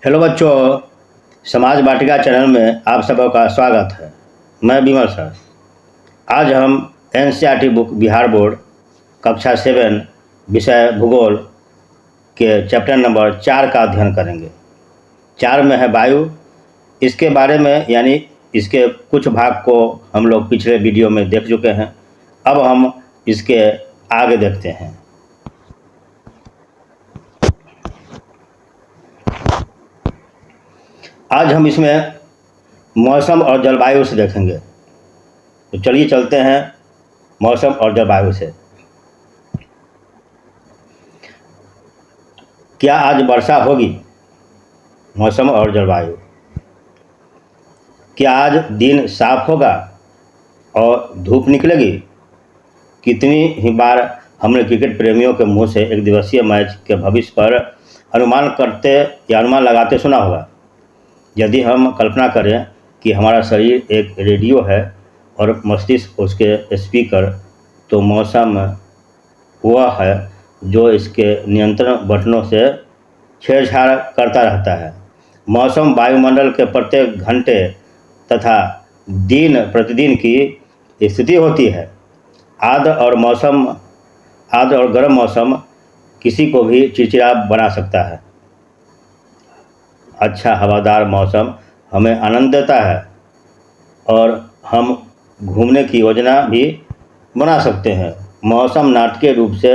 Hello बच्चों, समाज वाटिका channel में आप सबों का स्वागत है। मैं विमल सर। आज हम एनसीईआरटी बुक बिहार बोर्ड कक्षा 7 विषय भूगोल के चैप्टर नंबर 4 का अध्ययन करेंगे। 4 में है वायु। इसके बारे में यानी इसके कुछ भाग को हम लोग पिछले वीडियो में देख चुके हैं। अब हम इसके आगे देखते हैं। आज हम इसमें मौसम और जलवायु से देखेंगे। तो चलिए चलते हैं मौसम और जलवायु से। क्या आज वर्षा होगी? मौसम और जलवायु। क्या आज दिन साफ होगा और धूप निकलेगी? कितनी ही बार हमने क्रिकेट प्रेमियों के मुंह से एक दिवसीय मैच के भविष्य पर अनुमान करते या अनुमान लगाते सुना होगा। यदि हम कल्पना करें कि हमारा शरीर एक रेडियो है और मस्तिष्क उसके स्पीकर, तो मौसम वह है जो इसके नियंत्रण बटनों से छेड़छाड़ करता रहता है। मौसम वायुमंडल के प्रत्येक घंटे तथा दिन प्रतिदिन की स्थिति होती है। आर्द्र और गर्म मौसम किसी को भी चिड़चिड़ा बना सकता है। अच्छा हवादार मौसम हमें आनंद देता है और हम घूमने की योजना भी बना सकते हैं। मौसम नाटकीय रूप से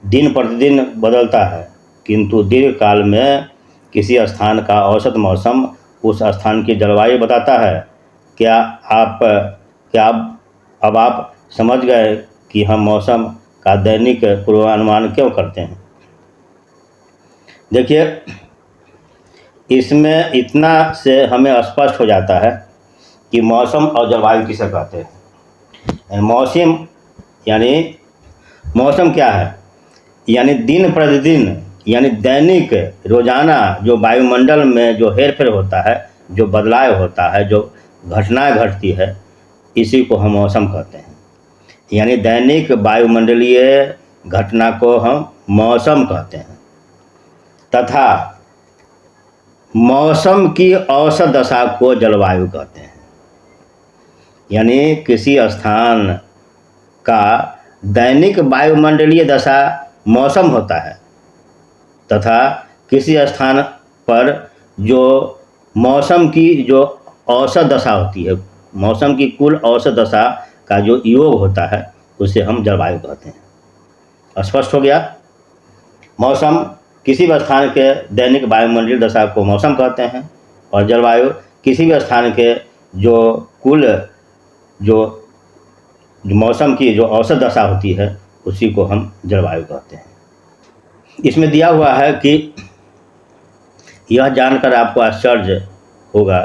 दिन प्रतिदिन बदलता है, किंतु दीर्घकाल में किसी स्थान का औसत मौसम उस स्थान की जलवायु बताता है। क्या अब आप समझ गए कि हम मौसम का दैनिक पूर्वानुमान क्यों करते हैं? देखिए, इसमें इतना से हमें स्पष्ट हो जाता है कि मौसम और जलवायु किसे कहते हैं। मौसम क्या है? यानी दिन प्रतिदिन यानी दैनिक रोजाना जो वायुमंडल में जो हेरफेर होता है, जो बदलाव होता है, जो घटनाएं घटती है, इसी को हम मौसम कहते हैं। यानी दैनिक वायुमंडलीय घटना को हम मौसम कहते हैं। तथा मौसम की औसत दशा को जलवायु कहते हैं। यानी किसी स्थान का दैनिक वायुमंडलीय दशा मौसम होता है तथा किसी स्थान पर जो मौसम की जो औसत दशा होती है, मौसम की कुल औसत दशा का जो योग होता है, उसे हम जलवायु कहते हैं। स्पष्ट हो गया? मौसम किसी भी स्थान के दैनिक वायुमंडलीय दशा को मौसम कहते हैं और जलवायु किसी भी स्थान के जो कुल जो मौसम की जो औसत दशा होती है, उसी को हम जलवायु कहते हैं। इसमें दिया हुआ है कि यह जानकर आपको आश्चर्य होगा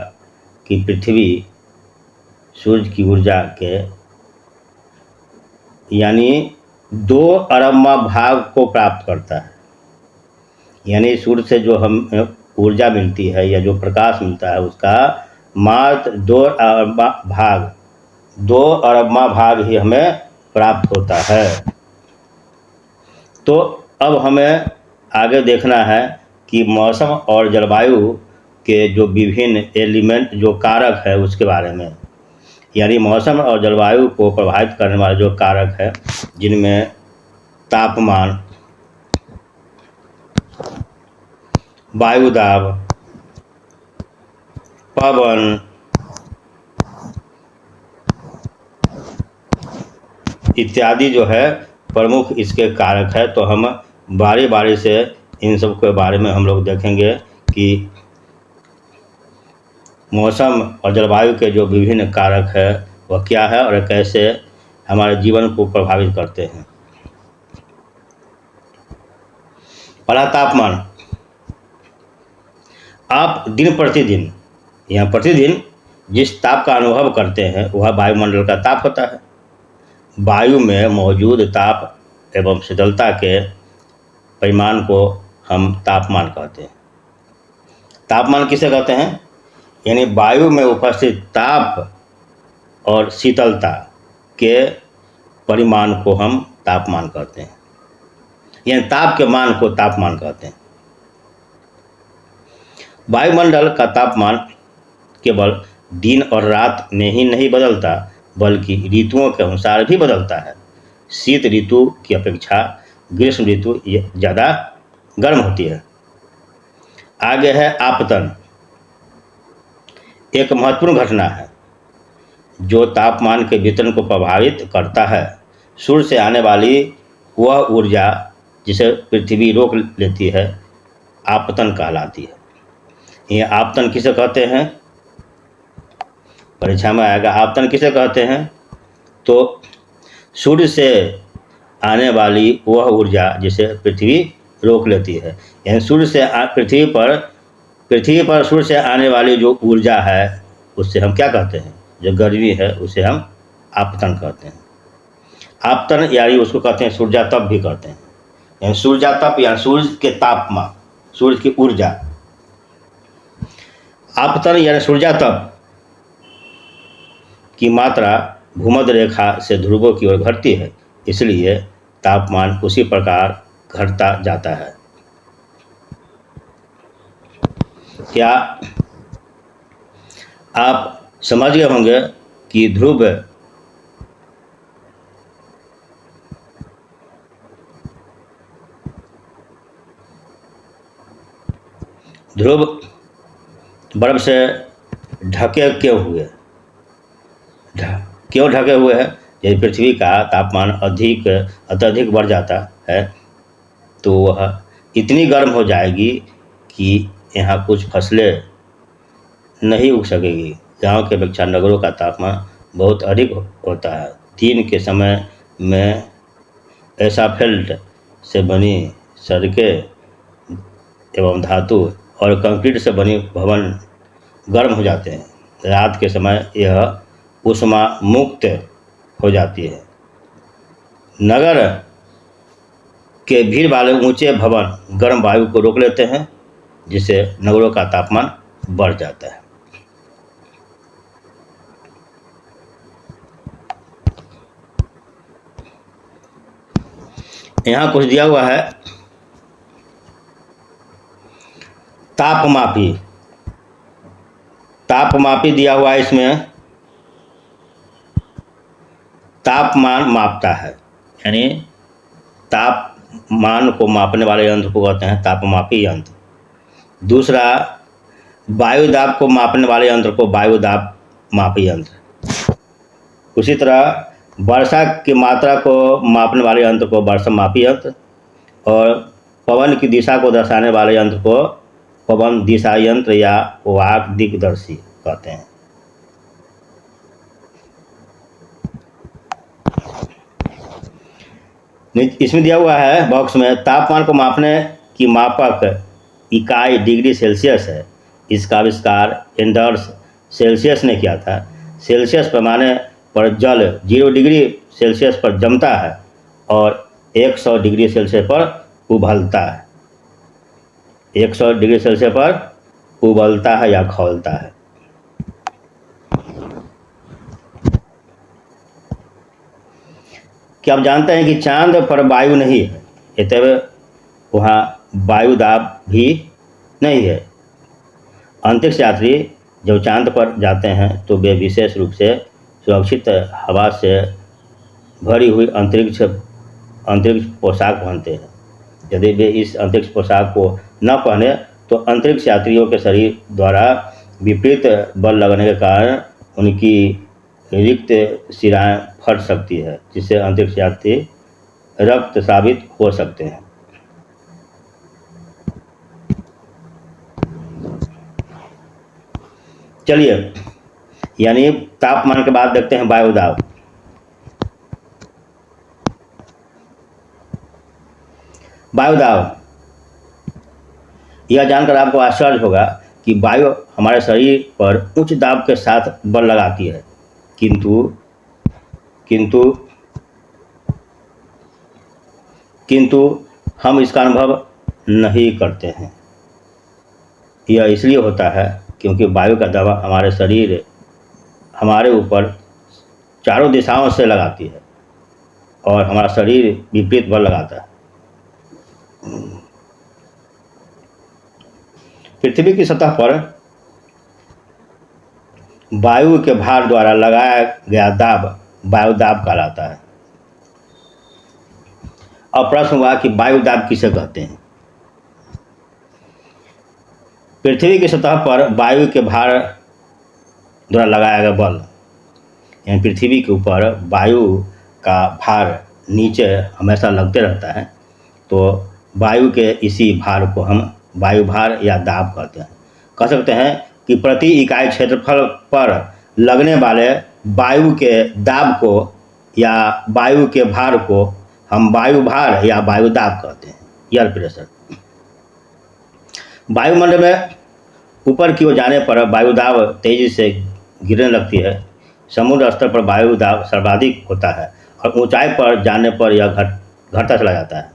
कि पृथ्वी सूर्य की ऊर्जा के यानी 2 अरबवां भाग को प्राप्त करता है। यानी सूर्य से जो हम ऊर्जा मिलती है या जो प्रकाश मिलता है, उसका मात्र 2 अरबवां भाग ही हमें प्राप्त होता है। तो अब हमें आगे देखना है कि मौसम और जलवायु के जो विभिन्न एलिमेंट जो कारक है उसके बारे में। यानी मौसम और जलवायु को प्रभावित करने वाले जो कारक है, जिनमें तापमान, वायुदाब, पवन इत्यादि जो है प्रमुख इसके कारक है। तो हम बारी बारी से इन सब के बारे में हम लोग देखेंगे कि मौसम और जलवायु के जो विभिन्न कारक है वह क्या है और कैसे हमारे जीवन को प्रभावित करते हैं। पहला, तापमान। आप दिन प्रतिदिन जिस ताप का अनुभव करते हैं वह वायुमंडल का ताप होता है। वायु में मौजूद ताप एवं शीतलता के परिमाण को हम तापमान कहते हैं। तापमान किसे कहते हैं? यानी वायु में उपस्थित ताप और शीतलता के परिमाण को हम तापमान कहते हैं। यानी ताप के मान को तापमान कहते हैं। वायुमंडल का तापमान केवल दिन और रात में ही नहीं बदलता, बल्कि ऋतुओं के अनुसार भी बदलता है। शीत ऋतु की अपेक्षा ग्रीष्म ऋतु ज़्यादा गर्म होती है। आगे है आपतन। एक महत्वपूर्ण घटना है जो तापमान के वितरण को प्रभावित करता है। सूर्य से आने वाली वह ऊर्जा जिसे पृथ्वी रोक लेती है आपतन कहलाती है। ये आपतन किसे कहते हैं? परीक्षा में आएगा, आपतन किसे कहते हैं? तो सूर्य से आने वाली वह ऊर्जा जिसे पृथ्वी रोक लेती है। यानी सूर्य से पृथ्वी पर सूर्य से आने वाली जो ऊर्जा है उससे हम क्या कहते हैं? जो गर्मी है उसे हम आपतन कहते हैं। आपतन यानी उसको कहते हैं सूर्यातप भी कहते हैं। यानी सूर्यातप या सूर्य के तापमान, सूर्य की ऊर्जा। आपतन यानी सूर्यातप की मात्रा भूमध्य रेखा से ध्रुवों की ओर घटती है, इसलिए तापमान उसी प्रकार घटता जाता है। क्या आप समझ गए होंगे कि ध्रुव बर्फ से ढके क्यों ढके हुए हैं? यदि पृथ्वी का तापमान अत्यधिक बढ़ जाता है तो वह इतनी गर्म हो जाएगी कि यहाँ कुछ फसलें नहीं उग सकेगी। गांव के अपेक्षा नगरों का तापमान बहुत अधिक होता है। दिन के समय में एसाफेल्ट से बनी सड़कें एवं धातु और कंक्रीट से बनी भवन गर्म हो जाते हैं। रात के समय यह ऊष्मा मुक्त हो जाती है। नगर के भीड़ वाले ऊंचे भवन गर्म वायु को रोक लेते हैं, जिससे नगरों का तापमान बढ़ जाता है। यहाँ कुछ दिया हुआ है, तापमापी। तापमापी दिया हुआ है, इसमें तापमान मापता है, यानी तापमान को मापने वाले यंत्र को कहते हैं तापमापी यंत्र। दूसरा, वायु दाब को मापने वाले यंत्र को वायु दाब मापी यंत्र। उसी तरह वर्षा की मात्रा को मापने वाले यंत्र को वर्षा मापी यंत्र, और पवन की दिशा को दर्शाने वाले यंत्र को पवन दिशा यंत्र या वाक दिग्दर्शी कहते हैं। इसमें दिया हुआ है बॉक्स में, तापमान को मापने की मापक इकाई डिग्री सेल्सियस है। इसका आविष्कार एंडर्स सेल्सियस ने किया था। सेल्सियस पैमाने पर जल 0 डिग्री सेल्सियस पर जमता है और 100 डिग्री सेल्सियस पर उबलता है। 100 डिग्री सेल्सियस पर उबलता है या खौलता है। क्या आप जानते हैं कि चांद पर वायु नहीं है, इतने वहाँ वायु दाब भी नहीं है। अंतरिक्ष यात्री जब चांद पर जाते हैं तो वे विशेष रूप से सुरक्षित हवा से भरी हुई अंतरिक्ष पोशाक पहनते हैं। यदि वे इस अंतरिक्ष पोशाक को न पहने तो अंतरिक्ष यात्रियों के शरीर द्वारा विपरीत बल लगने के कारण उनकी रिक्त शिराएं फट सकती है, जिससे अंतरिक्ष यात्री रक्तस्रावित हो सकते हैं। चलिए, यानी तापमान के बाद देखते हैं वायु दाब। वायु दाब, यह जानकर आपको आश्चर्य होगा कि वायु हमारे शरीर पर उच्च दाब के साथ बल लगाती है, किंतु हम इसका अनुभव नहीं करते हैं। यह इसलिए होता है क्योंकि वायु का दबाव हमारे ऊपर चारों दिशाओं से लगाती है और हमारा शरीर विपरीत बल लगाता है। पृथ्वी की सतह पर वायु के भार द्वारा लगाया गया दाब वायु दाब कहलाता है। अब प्रश्न हुआ कि वायु दाब किसे कहते हैं। पृथ्वी की सतह पर वायु के भार द्वारा लगाया गया बल, यानी पृथ्वी के ऊपर वायु का भार नीचे हमेशा लगते रहता है, तो वायु के इसी भार को हम वायु भार या दाब कहते हैं। कह सकते हैं कि प्रति इकाई क्षेत्रफल पर लगने वाले वायु के दाब को या वायु के भार को हम वायु भार या वायु दाब कहते हैं, एयर प्रेशर। वायुमंडल में ऊपर की ओर जाने पर वायु दाब तेजी से गिरने लगती है। समुद्र स्तर पर वायु दाब सर्वाधिक होता है और ऊंचाई पर जाने पर यह घटता चला जाता है।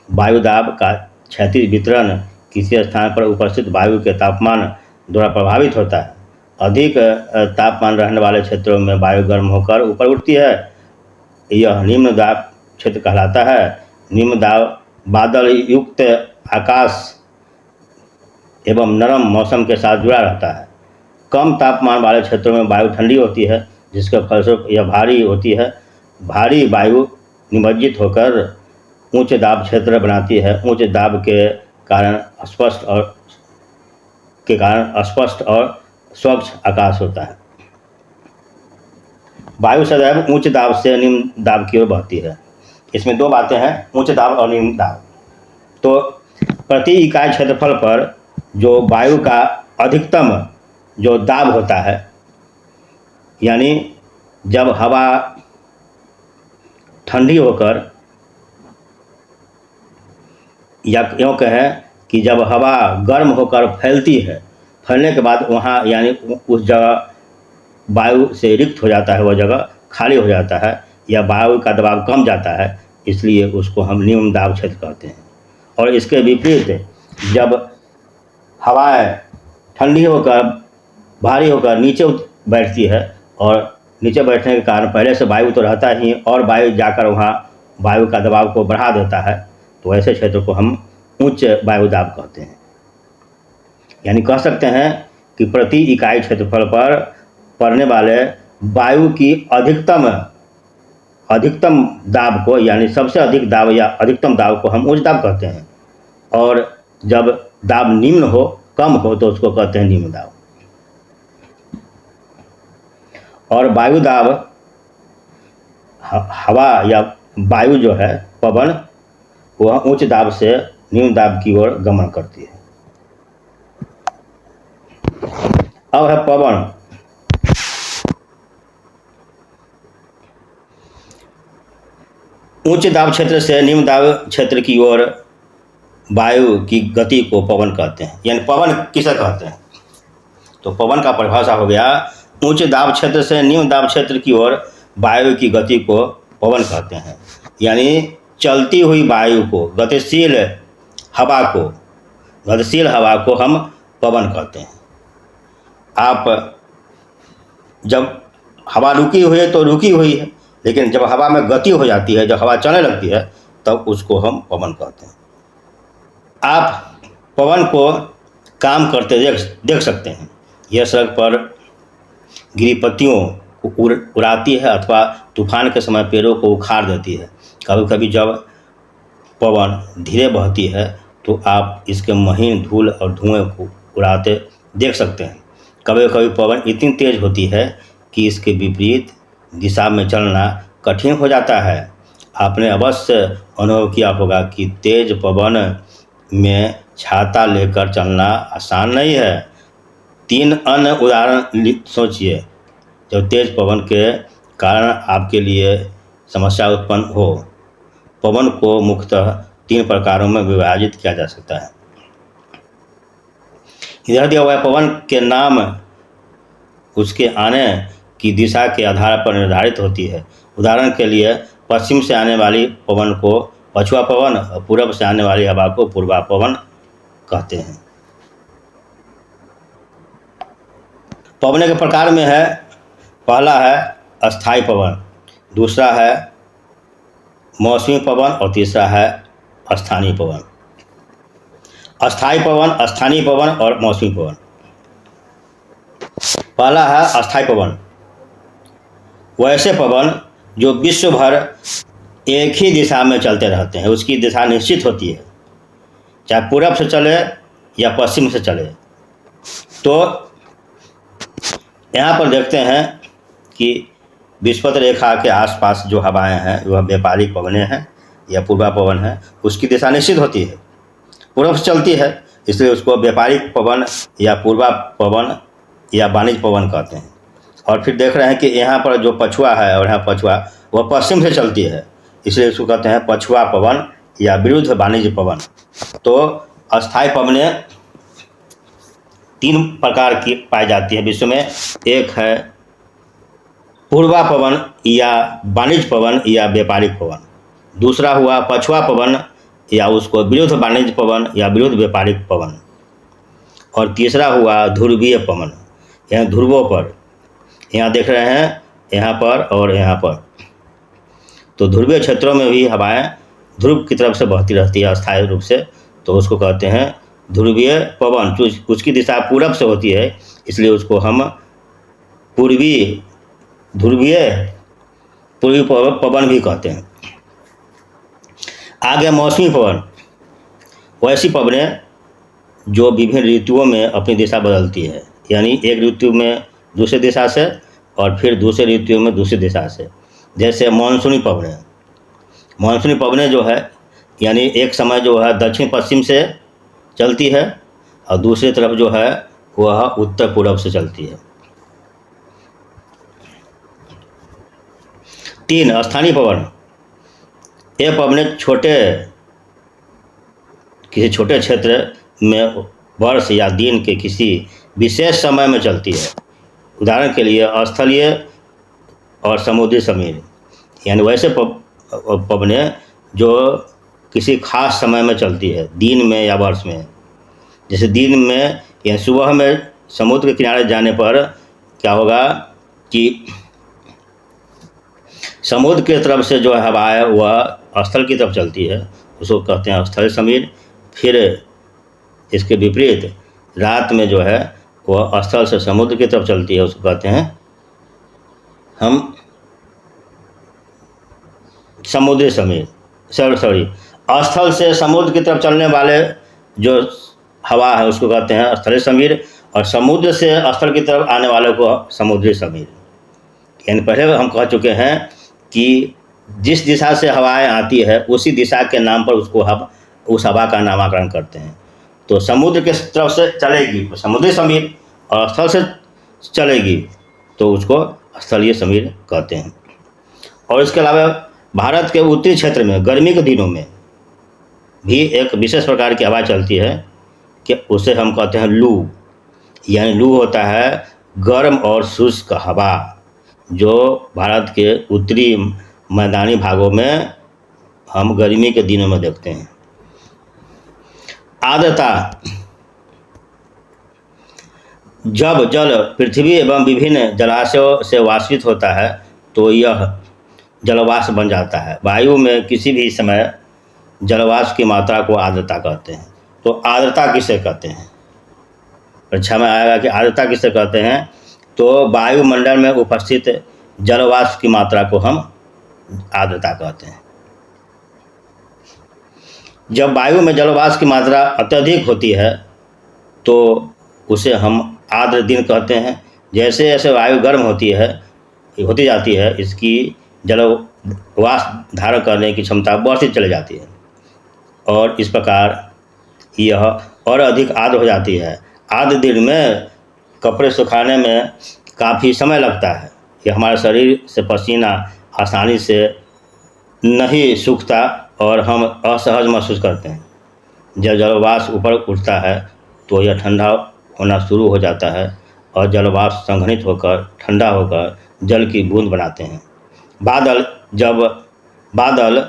वायु दाब का क्षैतिज वितरण किसी स्थान पर उपस्थित वायु के तापमान द्वारा प्रभावित होता है। अधिक तापमान रहने वाले क्षेत्रों में वायु गर्म होकर ऊपर उठती है, यह निम्न दाब क्षेत्र कहलाता है। निम्न दाब बादल युक्त आकाश एवं नरम मौसम के साथ जुड़ा रहता है। कम तापमान वाले क्षेत्रों में वायु ठंडी होती है, जिसके फलस्वरूप यह भारी होती है। भारी वायु निमज्जित होकर उच्च दाब क्षेत्र बनाती है। उच्च दाब के कारण स्पष्ट और स्वच्छ आकाश होता है। वायु सदैव उच्च दाब से निम्न दाब की ओर बहती है। इसमें दो बातें हैं, उच्च दाब और निम्न दाब। तो प्रति इकाई क्षेत्रफल पर जो वायु का अधिकतम जो दाब होता है, यानी जब हवा ठंडी होकर, या यूँ कहें कि जब हवा गर्म होकर फैलती है, फैलने के बाद वहाँ यानी उस जगह वायु से रिक्त हो जाता है, वह जगह खाली हो जाता है या वायु का दबाव कम जाता है, इसलिए उसको हम निम्न दाब क्षेत्र कहते हैं। और इसके विपरीत जब हवाएं ठंडी होकर भारी होकर नीचे बैठती है और नीचे बैठने के कारण पहले से वायु तो रहता ही और वायु जाकर वहाँ वायु का दबाव को बढ़ा देता है, तो ऐसे क्षेत्र को हम उच्च वायु दाब कहते हैं। यानी कह सकते हैं कि प्रति इकाई क्षेत्रफल पर पड़ने वाले वायु की अधिकतम दाब को, यानी सबसे अधिक दाब या अधिकतम दाब को हम उच्च दाब कहते हैं, और जब दाब निम्न हो, कम हो, तो उसको कहते हैं निम्न दाब। और वायु दाब हवा या वायु जो है पवन, वह उच्च दाब से निम्न दाब की ओर गमन करती है। अब है पवन। उच्च दाब क्षेत्र से निम्न दाब क्षेत्र की ओर वायु की गति को पवन कहते हैं। यानी पवन किसे कहते हैं? तो पवन का परिभाषा हो गया, उच्च दाब क्षेत्र से निम्न दाब क्षेत्र की ओर वायु की गति को पवन कहते हैं। यानी चलती हुई वायु को, गतिशील हवा को हम पवन कहते हैं। आप जब हवा रुकी हुई है तो रुकी हुई है, लेकिन जब हवा में गति हो जाती है, जब हवा चलने लगती है, तब उसको हम पवन कहते हैं। आप पवन को काम करते देख सकते हैं। यह सड़क पर गिरी पत्तियों को उड़ाती है अथवा तूफान के समय पेड़ों को उखाड़ देती है। कभी कभी जब पवन धीरे बहती है तो आप इसके महीन धूल और धुएं को उड़ाते देख सकते हैं। कभी कभी पवन इतनी तेज होती है कि इसके विपरीत दिशा में चलना कठिन हो जाता है। आपने अवश्य अनुभव किया होगा कि तेज पवन में छाता लेकर चलना आसान नहीं है। 3 अन्य उदाहरण सोचिए जब तेज पवन के कारण आपके लिए समस्या उत्पन्न हो। पवन को मुख्यतः 3 प्रकारों में विभाजित किया जा सकता है। इधर दिया हुआ पवन के नाम उसके आने की दिशा के आधार पर निर्धारित होती है। उदाहरण के लिए पश्चिम से आने वाली पवन को पछुआ पवन और पूर्व से आने वाली हवा को पूर्वा पवन कहते हैं। पवन के प्रकार में है, पहला है अस्थायी पवन, दूसरा है मौसमी पवन और तीसरा है स्थानीय पवन। अस्थायी पवन, स्थानीय पवन और मौसमी पवन। पहला है अस्थायी पवन। वैसे पवन जो विश्व भर एक ही दिशा में चलते रहते हैं, उसकी दिशा निश्चित होती है, चाहे पूरब से चले या पश्चिम से चले। तो यहाँ पर देखते हैं कि विषुवत रेखा के आसपास जो हवाएं हैं वह व्यापारिक पवनें हैं या पूर्वा पवन है, उसकी दिशा निश्चित होती है, पूर्व से चलती है, इसलिए उसको व्यापारिक पवन या पूर्वा पवन या वाणिज्य पवन कहते हैं। और फिर देख रहे हैं कि यहाँ पर जो पछुआ है और यहाँ पछुआ वह पश्चिम से चलती है, इसलिए उसको कहते हैं पछुआ पवन या विरुद्ध वाणिज्य पवन। तो अस्थायी पवनें 3 प्रकार की पाई जाती है विश्व में। एक है पूर्वा पवन या वाणिज्य पवन या व्यापारिक पवन, दूसरा हुआ पछुआ पवन या उसको विरुद्ध वाणिज्य पवन या विरुद्ध व्यापारिक पवन, और तीसरा हुआ ध्रुवीय पवन, यहाँ ध्रुवों पर, यहाँ देख रहे हैं यहाँ पर और यहाँ पर। तो ध्रुवीय क्षेत्रों में भी हवाएं ध्रुव की तरफ से बहती रहती है अस्थायी रूप से, तो उसको कहते हैं ध्रुवीय पवन। उसकी दिशा पूरब से होती है, इसलिए उसको हम पूर्वी पवन भी कहते हैं। आगे मौसमी पवन। वैसी पवनें जो विभिन्न ऋतुओं में अपनी दिशा बदलती है, यानी एक ऋतु में दूसरी दिशा से और फिर दूसरे ऋतु में दूसरी दिशा से। जैसे मानसूनी पवनें। मानसूनी पवनें जो है यानी एक समय जो है दक्षिण पश्चिम से चलती है और दूसरी तरफ जो है वह उत्तर पूर्व से चलती है। 3 स्थानीय पवन। ये पवनें किसी छोटे क्षेत्र में वर्ष या दिन के किसी विशेष समय में चलती है। उदाहरण के लिए स्थलीय और समुद्री समीर, यानी वैसे पवनें जो किसी खास समय में चलती है, दिन में या वर्ष में। जैसे दिन में या सुबह में समुद्र के किनारे जाने पर क्या होगा कि समुद्र की तरफ से जो हवा है वह स्थल की तरफ चलती है, उसको कहते हैं स्थल समीर। फिर इसके विपरीत रात में जो है वह स्थल से समुद्र की तरफ चलती है, उसको कहते हैं हम समुद्री समीर। स्थल से समुद्र की तरफ चलने वाले जो हवा है उसको कहते हैं स्थलीय समीर, और समुद्र से स्थल की तरफ आने वाले को समुद्री समीर। यानी पहले हम कह चुके हैं कि जिस दिशा से हवाएं आती है उसी दिशा के नाम पर उसको हम उस हवा का नामकरण करते हैं। तो समुद्र के तरफ से चलेगी तो समुद्री समीर, और स्थल से चलेगी तो उसको स्थलीय समीर कहते हैं। और इसके अलावा भारत के उत्तरी क्षेत्र में गर्मी के दिनों में भी एक विशेष प्रकार की हवा चलती है कि उसे हम कहते हैं लू। यानी लू होता है गर्म और शुष्क हवा जो भारत के उत्तरी मैदानी भागों में हम गर्मी के दिनों में देखते हैं। आर्द्रता। जब जल पृथ्वी एवं विभिन्न जलाशयों से वाष्पित होता है तो यह जलवाष्प बन जाता है। वायु में किसी भी समय जलवाष्प की मात्रा को आर्द्रता कहते हैं। तो आर्द्रता किसे कहते हैं, परीक्षा में आएगा कि आर्द्रता किसे कहते हैं। तो वायुमंडल में उपस्थित जलवाष्प की मात्रा को हम आर्द्रता कहते हैं। जब वायु में जलवाष्प की मात्रा अत्यधिक होती है तो उसे हम आर्द्र दिन कहते हैं। जैसे जैसे वायु गर्म होती जाती है, इसकी जलवाष्प धारण करने की क्षमता बढ़ती चली जाती है और इस प्रकार यह और अधिक आर्द्र हो जाती है। आर्द्र दिन में कपड़े सुखाने में काफ़ी समय लगता है। यह हमारे शरीर से पसीना आसानी से नहीं सूखता और हम असहज महसूस करते हैं। जब जलवाष्प ऊपर उठता है तो यह ठंडा होना शुरू हो जाता है और जलवाष्प संघनित होकर ठंडा होकर जल की बूंद बनाते हैं। बादल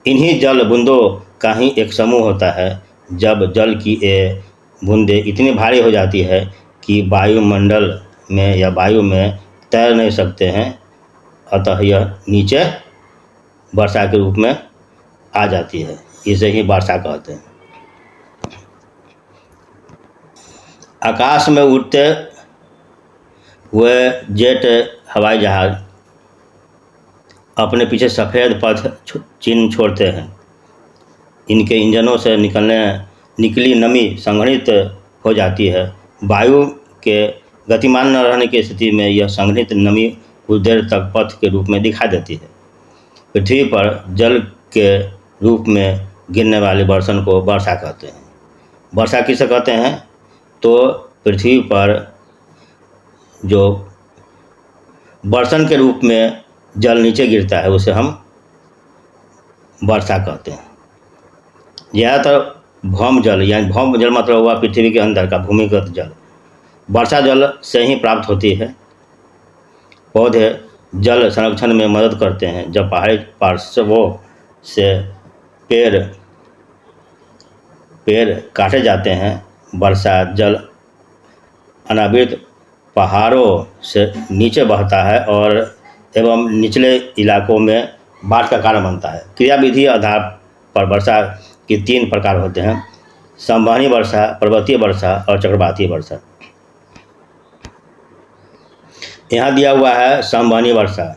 इन्हीं जल बूंदों का ही एक समूह होता है। जब जल की ये बूंदें इतनी भारी हो जाती है कि वायुमंडल में या वायु में तैर नहीं सकते हैं, अतः यह नीचे वर्षा के रूप में आ जाती है। इसे ही वर्षा कहते हैं। आकाश में उड़ते हुए जेट हवाई जहाज़ अपने पीछे सफ़ेद पथ चिन्ह छोड़ते हैं। इनके इंजनों से निकली नमी संघनित हो जाती है। वायु के गतिमान न रहने की स्थिति में यह संघनित नमी कुछ देर तक पथ के रूप में दिखाई देती है। पृथ्वी पर जल के रूप में गिरने वाली वर्षण को वर्षा कहते हैं। वर्षा किसे कहते हैं? तो पृथ्वी पर जो वर्षण के रूप में जल नीचे गिरता है उसे हम वर्षा कहते हैं। ज़्यादातर भौम जल, यानी भौम जल मतलब हुआ पृथ्वी के अंदर का भूमिगत जल, वर्षा जल से ही प्राप्त होती है। पौधे जल संरक्षण में मदद करते हैं। जब पहाड़ी पार्श्वों से पेड़ काटे जाते हैं, वर्षा जल अनावृत पहाड़ों से नीचे बहता है और एवं निचले इलाकों में बाढ़ का कारण बनता है। क्रियाविधि आधार पर वर्षा के 3 प्रकार होते हैं: संवहनी वर्षा, पर्वतीय वर्षा और चक्रवातीय वर्षा। यहाँ दिया हुआ है संवहनी वर्षा।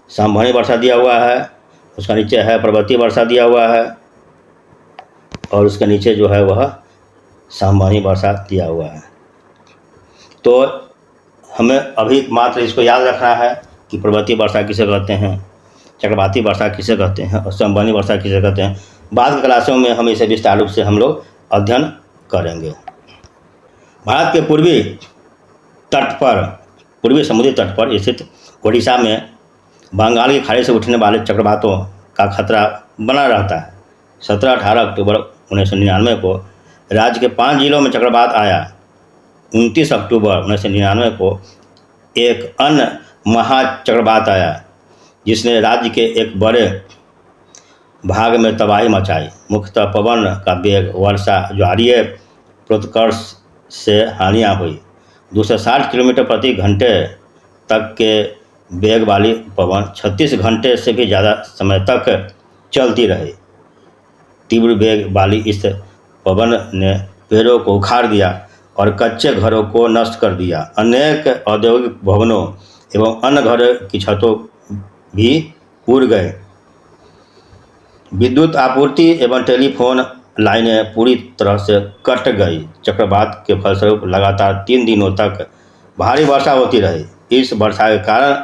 संवहनी वर्षा दिया हुआ है, उसका नीचे है पर्वतीय वर्षा दिया हुआ है और उसके नीचे जो है वह संवहनी वर्षा दिया हुआ है। तो हमें अभी मात्र इसको याद रखना है कि पर्वतीय वर्षा किसे कहते हैं, चक्रवातीय वर्षा किसे कहते हैं और संवहनी वर्षा किसे कहते हैं। बाद की क्लासों में हम इसे विस्तार रूप से हम लोग अध्ययन करेंगे। भारत के पूर्वी समुद्री तट पर स्थित ओडिशा में बंगाल की खाड़ी से उठने वाले चक्रवातों का खतरा बना रहता है। 17-18 अक्टूबर 1999 को राज्य के 5 जिलों में चक्रवात आया। 29 अक्टूबर 1999 को एक अन्य महाचक्रवात आया जिसने राज्य के एक बड़े भाग में तबाही मचाई। मुख्यतः पवन का वेग, वर्षा, ज्वारीय प्रोत्कर्ष से हानियाँ हुई। 260 किलोमीटर प्रति घंटे तक के वेग वाली पवन 36 घंटे से भी ज़्यादा समय तक चलती रही। तीव्र वेग वाली इस पवन ने पेड़ों को उखाड़ दिया और कच्चे घरों को नष्ट कर दिया। अनेक औद्योगिक भवनों एवं अन्य घरों की छतों भी उड़ गए। विद्युत आपूर्ति एवं टेलीफोन लाइनें पूरी तरह से कट गई। चक्रवात के फलस्वरूप लगातार 3 दिनों तक भारी वर्षा होती रही। इस वर्षा के कारण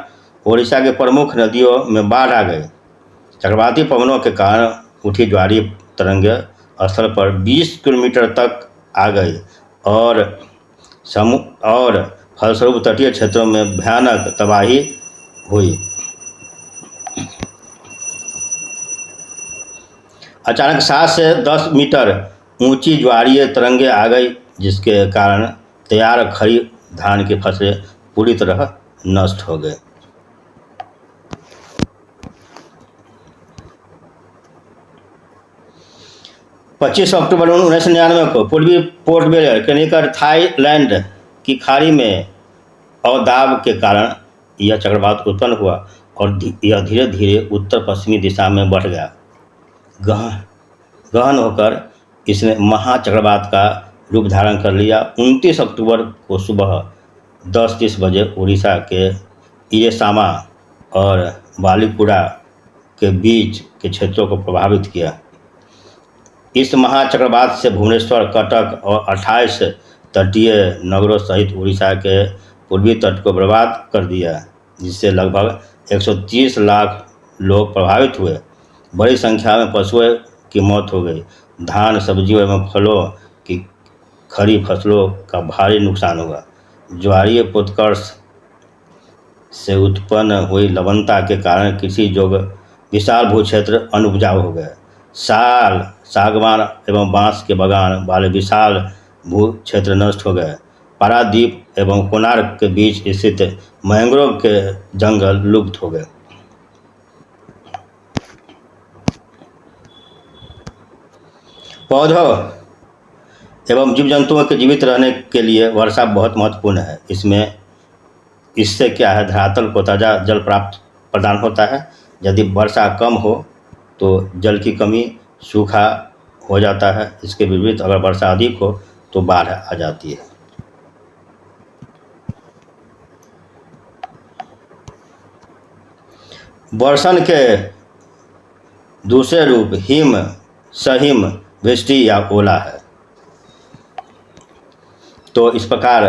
ओडिशा के प्रमुख नदियों में बाढ़ आ गई। चक्रवाती पवनों के कारण उठी ज्वारीय तरंगें स्थल पर 20 किलोमीटर तक आ गई और फलस्वरूप तटीय क्षेत्रों में भयानक तबाही हुई। अचानक 7 से 10 मीटर ऊंची ज्वारीय तरंगें आ गई जिसके कारण तैयार खड़ी धान की फसलें पूरी तरह नष्ट हो गए। पच्चीस अक्टूबर 1999 को पूर्वी पोर्ट ब्लेयर के निकट थाईलैंड की खाड़ी में अवदाब के कारण यह चक्रवात उत्पन्न हुआ और यह धीरे धीरे उत्तर पश्चिमी दिशा में बढ़ गया। गहन होकर इसने महाचक्रवात का रूप धारण कर लिया। 29 अक्टूबर को सुबह 10:30 बजे उड़ीसा के इरेसामा और बालीकुड़ा के बीच के क्षेत्रों को प्रभावित किया। इस महाचक्रवात से भुवनेश्वर, कटक और 28 तटीय नगरों सहित उड़ीसा के पूर्वी तट को बर्बाद कर दिया, जिससे लगभग 130 लाख लोग प्रभावित हुए। बड़ी संख्या में पशुओं की मौत हो गई। धान, सब्जियों एवं फलों की खड़ी फसलों का भारी नुकसान हुआ। ज्वारीय प्रोत्कर्ष से उत्पन्न हुई लवणता के कारण कृषि योग्य विशाल भूक्षेत्र अनुपजाऊ हो गए। सागवान एवं बांस के बगान वाले विशाल भू क्षेत्र नष्ट हो गए। पारादीप एवं कोणार्क के बीच स्थित मैंग्रोव के जंगल लुप्त हो गए। पौधों एवं जीव जंतुओं के जीवित रहने के लिए वर्षा बहुत महत्वपूर्ण है। इससे क्या है, धरातल को ताज़ा जल प्रदान होता है। यदि वर्षा कम हो तो जल की कमी, सूखा हो जाता है। इसके विपरीत अगर वर्षा अधिक हो तो बाढ़ आ जाती है। वर्षण के दूसरे रूप हिम, सहिम, वृष्टि या ओला है। तो इस प्रकार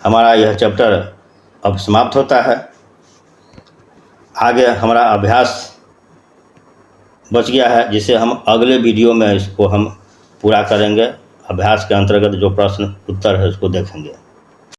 हमारा यह चैप्टर अब समाप्त होता है। आगे हमारा अभ्यास बच गया है, जिसे हम अगले वीडियो में इसको हम पूरा करेंगे। अभ्यास के अंतर्गत जो प्रश्न उत्तर है उसको देखेंगे।